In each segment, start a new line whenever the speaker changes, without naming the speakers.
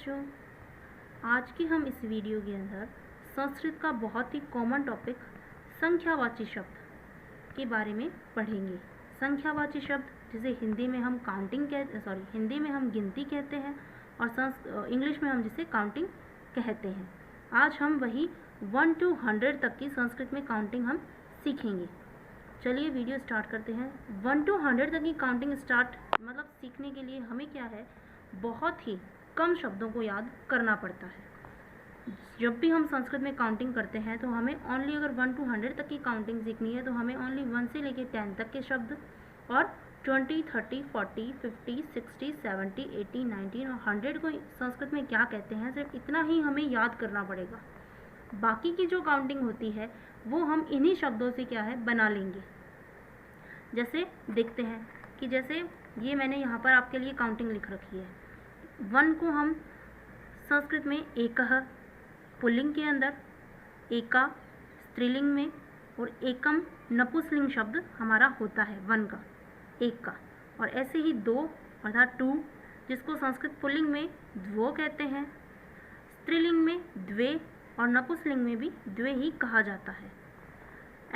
बच्चों, आज के हम इस वीडियो के अंदर संस्कृत का बहुत ही कॉमन टॉपिक संख्यावाची शब्द के बारे में पढ़ेंगे। संख्यावाची शब्द जिसे हिंदी में हम हिंदी में हम गिनती कहते हैं और इंग्लिश में हम जिसे काउंटिंग कहते हैं। आज हम वही 1 to 100 तक की संस्कृत में काउंटिंग हम सीखेंगे। चलिए वीडियो स्टार्ट करते हैं। 1 to 100 तक की काउंटिंग सीखने के लिए हमें क्या है, बहुत ही कम शब्दों को याद करना पड़ता है। जब भी हम संस्कृत में काउंटिंग करते हैं तो हमें ओनली अगर 1 to 100 तक की काउंटिंग सीखनी है तो हमें ओनली 1 से लेकर 10 तक के शब्द और 20, 30, 40, 50, 60, 70, 80, 90 और 100 को संस्कृत में क्या कहते हैं, सिर्फ इतना ही हमें याद करना पड़ेगा। बाकी की जो काउंटिंग होती है वो हम इन्हीं शब्दों से क्या है बना लेंगे। जैसे देखते हैं कि जैसे ये मैंने यहाँ पर आपके लिए काउंटिंग लिख रखी है। 1 को हम संस्कृत में एकः पुल्लिंग के अंदर, एका स्त्रीलिंग में और एकम नपुंसकलिंग शब्द हमारा होता है 1 का, एक का। और ऐसे ही 2 अर्थात 2 जिसको संस्कृत पुल्लिंग में द्वो कहते हैं, स्त्रीलिंग में द्वे और नपुंसकलिंग में भी द्वे ही कहा जाता है।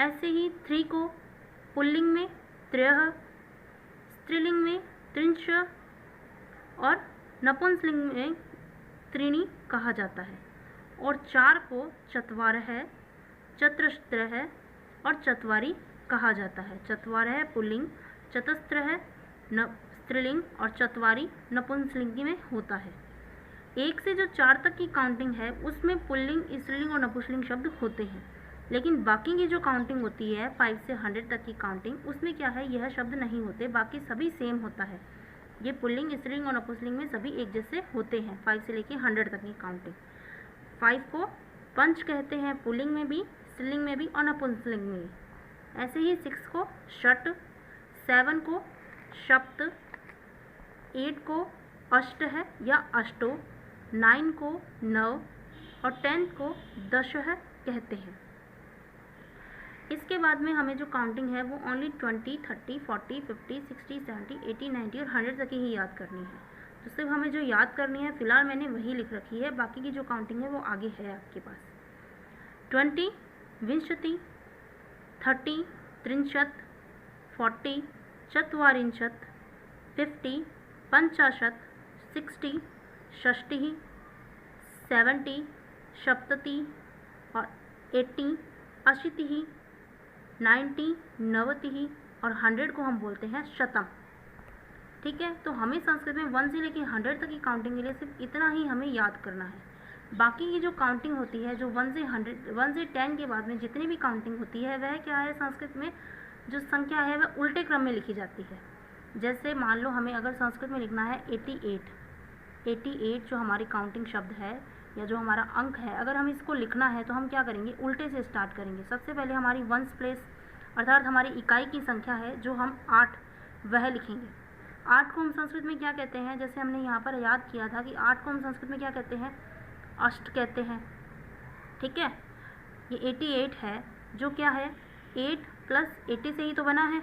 ऐसे ही 3 को पुल्लिंग में त्रयः, स्त्रीलिंग में त्रिंश और नपुंसकलिंग में त्रीणि कहा जाता है। और 4 को चत्वारः, चतस्रः और चत्वारि कहा जाता है। चत्वारः पुल्लिंग, चतस्रः स्त्रीलिंग और चत्वारि नपुंसकलिंग में होता है। 1 से जो 4 तक की काउंटिंग है उसमें पुल्लिंग, स्त्रीलिंग और नपुंसकलिंग शब्द होते हैं, लेकिन बाकी की जो काउंटिंग होती है 5 से 100 तक की काउंटिंग, उसमें क्या है, यह शब्द नहीं होते, बाकी सभी सेम होता है। ये पुल्लिंग, स्त्रीलिंग और नपुंसकलिंग में सभी एक जैसे होते हैं 5 से लेकर 100 तक की काउंटिंग। 5 को पंच कहते हैं, पुल्लिंग में भी, स्त्रीलिंग में भी और नपुंसकलिंग में भी। ऐसे ही 6 को षट, 7 को सप्त, 8 को अष्ट है या अष्टो, 9 को नव और 10 को दशः कहते हैं। इसके बाद में हमें जो काउंटिंग है वो ओनली 20, 30, 40, 50, 60, 70, 80, 90 और 100 तक ही याद करनी है। तो सिर्फ हमें जो याद करनी है फिलहाल मैंने वही लिख रखी है, बाकी की जो काउंटिंग है वो आगे है आपके पास। 20 विंशति, 30 त्रिंशत्, 40 चत्वारिंशत्, 50 पंचाशत्, 60 षष्टिः, 70 सप्तति और 80 अशीतिः, 90 नवतिः और 100 को हम बोलते हैं शतम। ठीक है, तो हमें संस्कृत में 1 से लेकर 100 तक की काउंटिंग के लिए सिर्फ इतना ही हमें याद करना है। बाकी की जो काउंटिंग होती है, जो 1 से 10 के बाद में जितनी भी काउंटिंग होती है वह क्या है, संस्कृत में जो संख्या है वह उल्टे क्रम में लिखी जाती है। जैसे मान लो हमें अगर संस्कृत में लिखना है 88 जो हमारी काउंटिंग शब्द है या जो हमारा अंक है, अगर हम इसको लिखना है तो हम क्या करेंगे, उल्टे से स्टार्ट करेंगे। सबसे पहले हमारी वंस प्लेस अर्थात हमारी इकाई की संख्या है जो हम 8 वह लिखेंगे। 8 को हम संस्कृत में क्या कहते हैं, जैसे हमने यहाँ पर याद किया था कि 8 को हम संस्कृत में क्या कहते हैं, अष्ट कहते हैं। ठीक है, ये 88 है जो क्या है 8 + 80 से ही तो बना है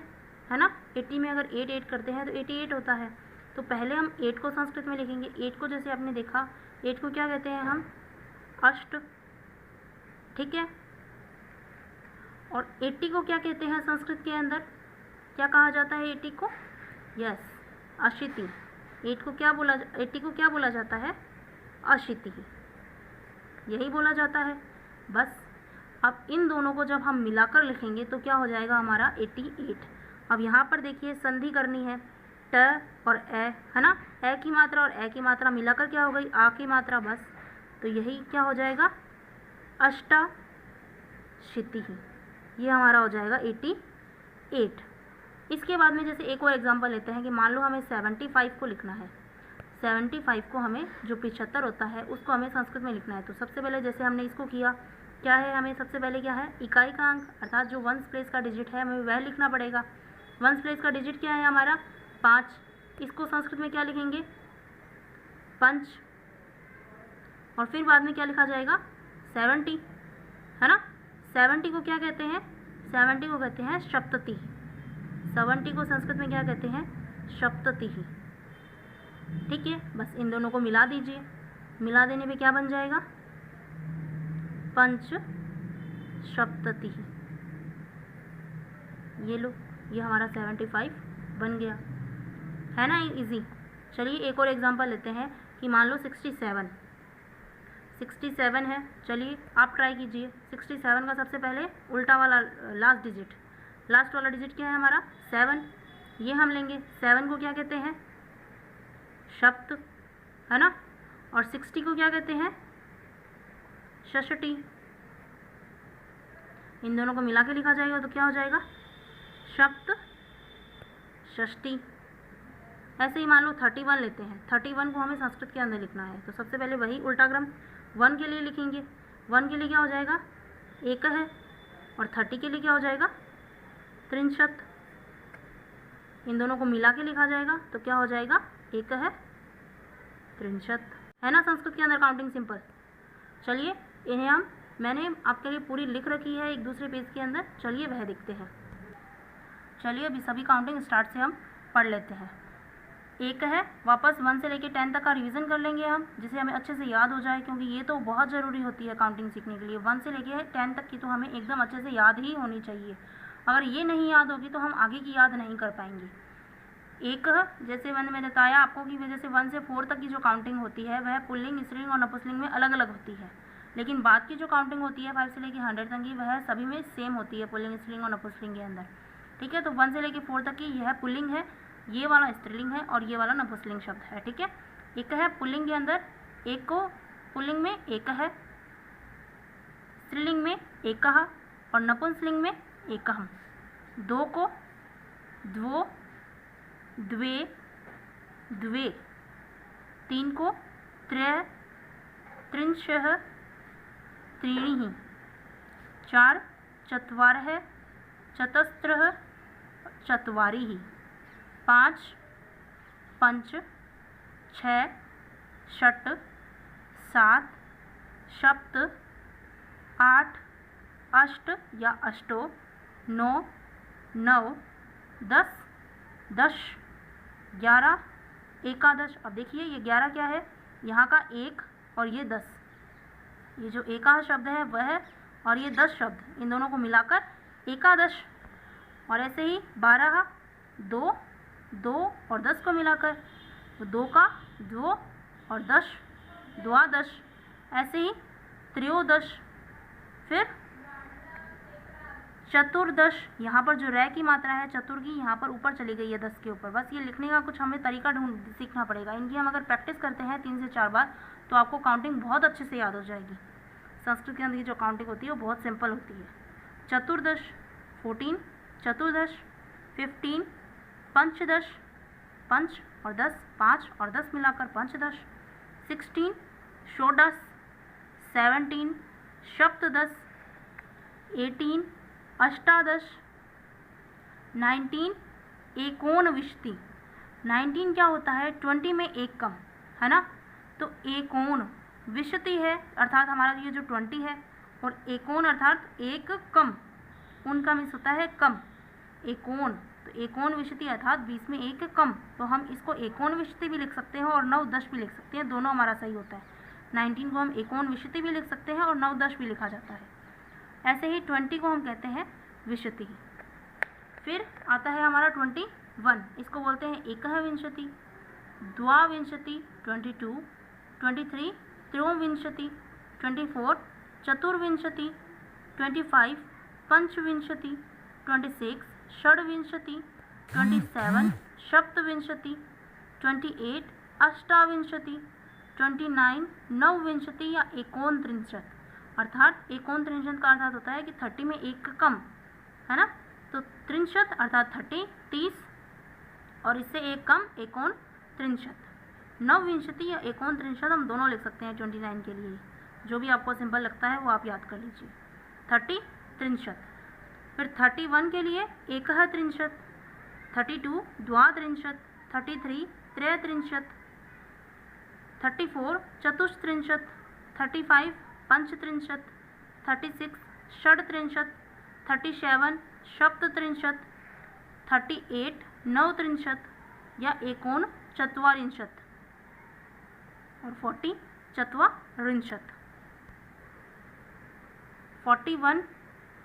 ना। 80 में अगर 8 करते हैं तो 88 होता है। तो पहले हम 8 को संस्कृत में लिखेंगे। 8 को जैसे आपने देखा, 8 को क्या कहते हैं हम, अष्ट। ठीक है, और 80 को क्या कहते हैं संस्कृत के अंदर, क्या कहा जाता है 80 को, यस अशीति। 80 को क्या बोला जाता है, अशीति, यही बोला जाता है। बस अब इन दोनों को जब हम मिलाकर लिखेंगे तो क्या हो जाएगा हमारा 88। अब यहाँ पर देखिए संधि करनी है, ट और ए है ना, ए की मात्रा और ए की मात्रा मिलाकर क्या हो गई, आ की मात्रा। बस तो यही क्या हो जाएगा, अष्टाशीति, ये हमारा हो जाएगा 88। इसके बाद में जैसे एक और एग्जांपल लेते हैं कि मान लो हमें 75 को लिखना है। 75 को हमें जो 75 होता है उसको हमें संस्कृत में लिखना है। तो सबसे पहले जैसे हमने इसको किया, क्या है, हमें सबसे पहले क्या है, इकाई का अंक अर्थात जो वंस प्लेस का डिजिट है हमें वह लिखना पड़ेगा। वंस प्लेस का डिजिट क्या है हमारा 5, इसको संस्कृत में क्या लिखेंगे, पंच। और फिर बाद में क्या लिखा जाएगा 70 है ना। 70 को क्या कहते हैं, 70 को कहते हैं सप्तति। 70 को संस्कृत में क्या कहते हैं, सप्तति। ठीक है, बस इन दोनों को मिला दीजिए। मिला देने पे क्या बन जाएगा? पंच सप्तति। ये लो, ये हमारा 75 बन गया, है ना इजी। चलिए एक और एग्जांपल लेते हैं कि मान लो 67 है। चलिए आप ट्राई कीजिए। 67 का सबसे पहले उल्टा वाला लास्ट वाला डिजिट क्या है हमारा? 7। ये हम लेंगे। 7 को क्या कहते हैं? सप्त, है ना। और 60 को क्या कहते हैं? षष्ठी। इन दोनों को मिला के लिखा जाएगा तो क्या हो जाएगा? सप्त षष्ठी। ऐसे ही मान लो 31 लेते हैं। 31 को हमें संस्कृत के अंदर लिखना है, तो सबसे पहले वही उल्टा क्रम 1 के लिए लिखेंगे। 1 के लिए क्या हो जाएगा? एक है। और 30 के लिए क्या हो जाएगा? त्रिंशत। इन दोनों को मिला के लिखा जाएगा तो क्या हो जाएगा? एक है त्रिंशत, है ना संस्कृत के अंदर काउंटिंग सिंपल। चलिए इन्हें मैंने आपके लिए पूरी लिख रखी है एक दूसरे पेज के अंदर। चलिए वह देखते हैं। चलिए अभी सभी काउंटिंग स्टार्ट से हम पढ़ लेते हैं। एक है, वापस 1 से लेकर 10 तक का रिवीजन कर लेंगे हम, जिसे हमें अच्छे से याद हो जाए, क्योंकि ये तो बहुत ज़रूरी होती है काउंटिंग सीखने के लिए। 1 से लेकर 10 तक की तो हमें एकदम अच्छे से याद ही होनी चाहिए। अगर ये नहीं याद होगी तो हम आगे की याद नहीं कर पाएंगे। एक, जैसे मैंने बताया आपको कि जैसे 1 से 4 तक की जो काउंटिंग होती है वह पुल्लिंग, स्त्रीलिंग और नपुंसकलिंग में अलग अलग होती है, लेकिन बाद की जो काउंटिंग होती है 5 से लेकर 100 तक की वह सभी में सेम होती है, पुल्लिंग, स्त्रीलिंग और नपुंसकलिंग के अंदर। ठीक है, तो 1 से लेकर 4 तक की यह पुल्लिंग है, ये वाला स्त्रीलिंग है और ये वाला नपुंसकलिंग शब्द है। ठीक है, एक है पुल्लिंग के अंदर, एक को पुल्लिंग में एक है, स्त्रीलिंग में एक और नपुंसकलिंग में एक। 2 को द्वो, द्वे, द्वे। 3 को त्रय, त्रिंशः, त्रीणिः। 4 चत्वारः, चतस्रः, चत्वारिः। 5 पंच, 6 षट्, 7 सप्त, 8 अष्ट या अष्टो, 9 नव, 10 दश, 11 एकादश। अब देखिए ये 11 क्या है? यहाँ का 1 और ये 10, ये जो एका शब्द है वह और ये 10 शब्द, इन दोनों को मिलाकर एकादश। और ऐसे ही 12, 2 और 10 को मिलाकर 2 का द्वो और 10 द्वादश। ऐसे ही त्रयोदश। फिर चतुर्दश, यहाँ पर जो रै की मात्रा है चतुर की यहाँ पर ऊपर चली गई है 10 के ऊपर। बस ये लिखने का कुछ हमें तरीका सीखना पड़ेगा। इनकी हम अगर प्रैक्टिस करते हैं 3 से 4 बार तो आपको काउंटिंग बहुत अच्छे से याद हो जाएगी। संस्कृत के अंदर की जो काउंटिंग होती है वो बहुत सिंपल होती है। चतुर्दश 14, चतुर्दश 15, पंचदश, पंच और 10, 5 और 10 मिलाकर पंचदश। 16 षोडश, 17 सप्तदश, 18 अष्टादश, 19 एकोनविंशति। 19 क्या होता है? 20 में एक कम, है ना। तो एकोनविंशति है अर्थात हमारा ये जो 20 है, और एकोन अर्थात एक कम, उनका मिस होता है कम, एकोन। तो एकोनविंशति अर्थात 20 में एक कम, तो हम इसको एकोनविंशति भी लिख सकते हैं और 9-10 भी लिख सकते हैं, दोनों हमारा सही होता है। 19 को हम एकोनविंशति भी लिख सकते हैं और 9-10 भी लिखा जाता है। ऐसे ही 20 को हम कहते हैं विंशति। फिर आता है हमारा 21, इसको बोलते हैं एकविंशति, द्वाविंशति 22, 23 त्रयोविंशति, 24 चतुर्विंशति, 25 पंचविंशति, 26 षड्विंशति, 27 सप्तविंशति, 28 अष्टाविंशति, 29 नवविंशति या एकोनत्रिंशत। अर्थात एकोनत्रिंशत का अर्थात होता है कि 30 में एक कम, है ना। तो त्रिंशत अर्थात 30 और इससे एक कम एकोनत्रिंशत। नवविंशति या एकोनत्रिंशत हम दोनों लिख सकते हैं 29 के लिए, जो भी आपको सिंपल लगता है वो आप याद कर लीजिए। 30 त्रिंशत। फिर 31 के लिए एकत्रिंशत, 32 द्वात्रिंशत, 33 त्रयत्रिंशत, 34 चतुस्त्रिंशत, 35 पंचत्रिंशत, 36 षड्त्रिंशत, 37 सप्तत्रिंशत, 38 नवत्रिंशत या एकोनचत्वारिंशत, और 40 चत्वारिंशत्। 41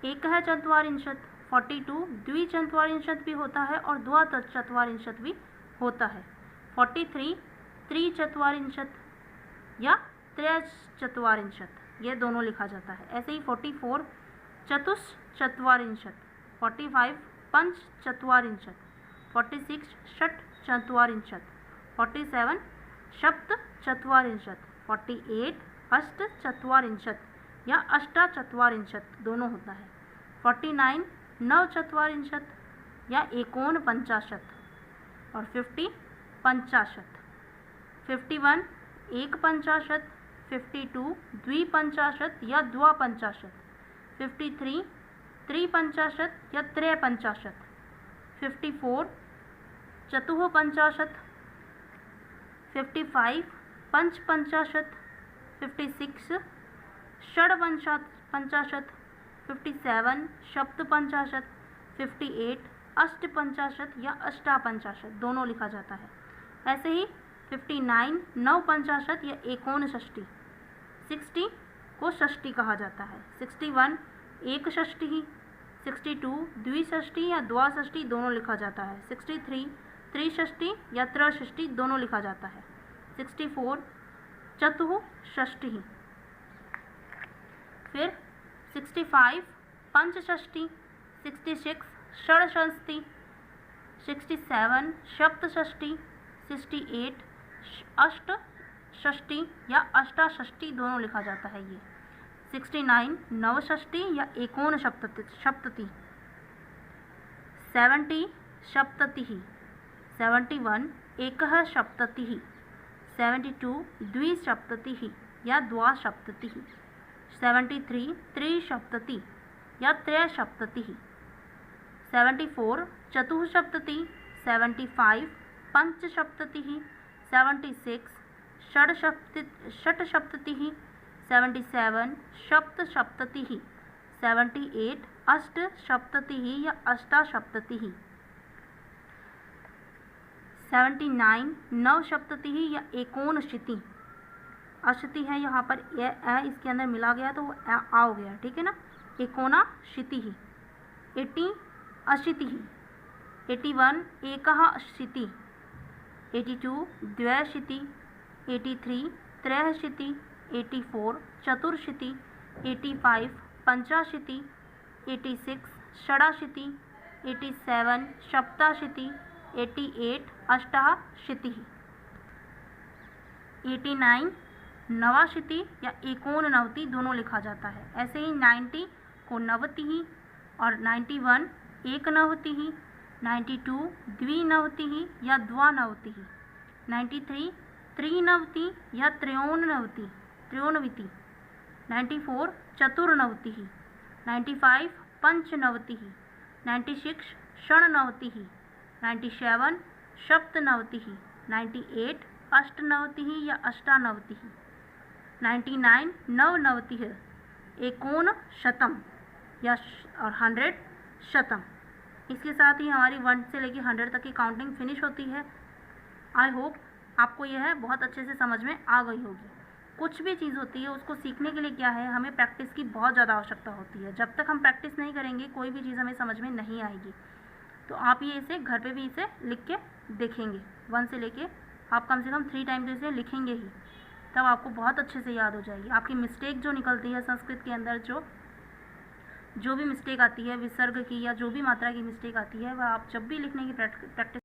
एक चत्वारिंशत्। 42 द्विचत्वारिंशत् भी होता है और द्वाचत्वारिंशत् भी होता है। 43 त्रिचत्वारिंशत् या त्रयचत्वारिंशत्, ये दोनों लिखा जाता है। ऐसे ही 44 चतुश्चत्वारिंशत्। 45 पंचचत्वारिंशत्। 46 षट्चत्वारिंशत्। 47 सप्तचत्वारिंशत्। 48 अष्टचत्वारिंशत् या अष्टाचत्वारिंशत् दोनों होता है। 49 नवचत्वारिंशत् या एकोनपंचाशत् और 50 पंचाशत्। 51 एकपंचाशत्। 52 द्विपंचाशत् या द्वापंचाशत्। 53 त्रिपंचाशत् या त्रयपंचाशत्। 54 चतुःपंचाशत्। 55 पंचपंचाशत्। 56 षड्पंचाशत्। 57 सप्तपंचाशत्। 58 अष्टपंचाशत् या अष्टापंचाशत् दोनों लिखा जाता है। ऐसे ही 59 नवपंचाशत् या एकोनषष्टि। 60 को षष्टि कहा जाता है। 61 एकषष्टि। 62 द्विषष्टि या द्वाषष्टि दोनों लिखा जाता है। 63 त्रिषष्टि या त्रषष्टि दोनों लिखा जाता है। 64 चतुःषष्टि। फिर 65 पंचषष्टि। 66 षड्षष्टि। 67 सप्तषष्टि। 68 अष्टषष्टि या अष्टाषष्टि दोनों लिखा जाता है ये। 69 नवषष्टि या एकोनसप्तति। 70 सप्ततिः। 71 एकः सप्ततिः। 72 द्विसप्ततिः या द्वासप्ततिः। 73 त्रिसप्तति या त्रयसप्ततिः। 74 चतुःसप्तति। 75 पंचसप्ततिः। 76 षट्सप्ततिः। 77 सप्तसप्ततिः। 78 अष्टसप्ततिः या अष्टासप्ततिः। 79 नवसप्ततिः या एकोनशीति। अशीति है यहाँ पर इसके अंदर मिला गया तो वो आ हो गया, ठीक है ना। एकोनाशीतिः। 80 अशीतिः। 81 एकः अशीति। 82 द्व्यशीति। 83 त्रयशीति। 84 चतुर्शीति। 85 पंचाशीति। 86 षडाशीति। 87 सप्ताशीति। 88 अष्टाशीतिः। 89 नवाशीति या एकोननवति दोनों लिखा जाता है। ऐसे ही 90 को नवतिः और 91 एकनवतिः। 92 द्विनवतिः या द्वानवतिः। 93 त्रिनवति या त्रयोनवति। 94 चतुर्नवतिः। 95 पंचनवतिः। 96 षण्णवतिः। 97 सप्तनवतिः। 98 अष्टनवतिः या अष्टानवतिः। 99 नवनवतिः। एकोनशतम् या और 100 शतम्। इसके साथ ही हमारी 1 से लेकर 100 तक की काउंटिंग फिनिश होती है। आई होप आपको यह बहुत अच्छे से समझ में आ गई होगी। कुछ भी चीज़ होती है उसको सीखने के लिए क्या है, हमें प्रैक्टिस की बहुत ज़्यादा आवश्यकता होती है। जब तक हम प्रैक्टिस नहीं करेंगे कोई भी चीज़ हमें समझ में नहीं आएगी। तो आप ये इसे घर पे भी इसे लिख के देखेंगे। 1 से लेके आप कम से कम 3 टाइम तो इसे लिखेंगे ही, तब आपको बहुत अच्छे से याद हो जाएगी। आपकी मिस्टेक जो निकलती है संस्कृत के अंदर, जो भी मिस्टेक आती है विसर्ग की या जो भी मात्रा की मिस्टेक आती है, वह आप जब भी लिखने की प्रैक्टिस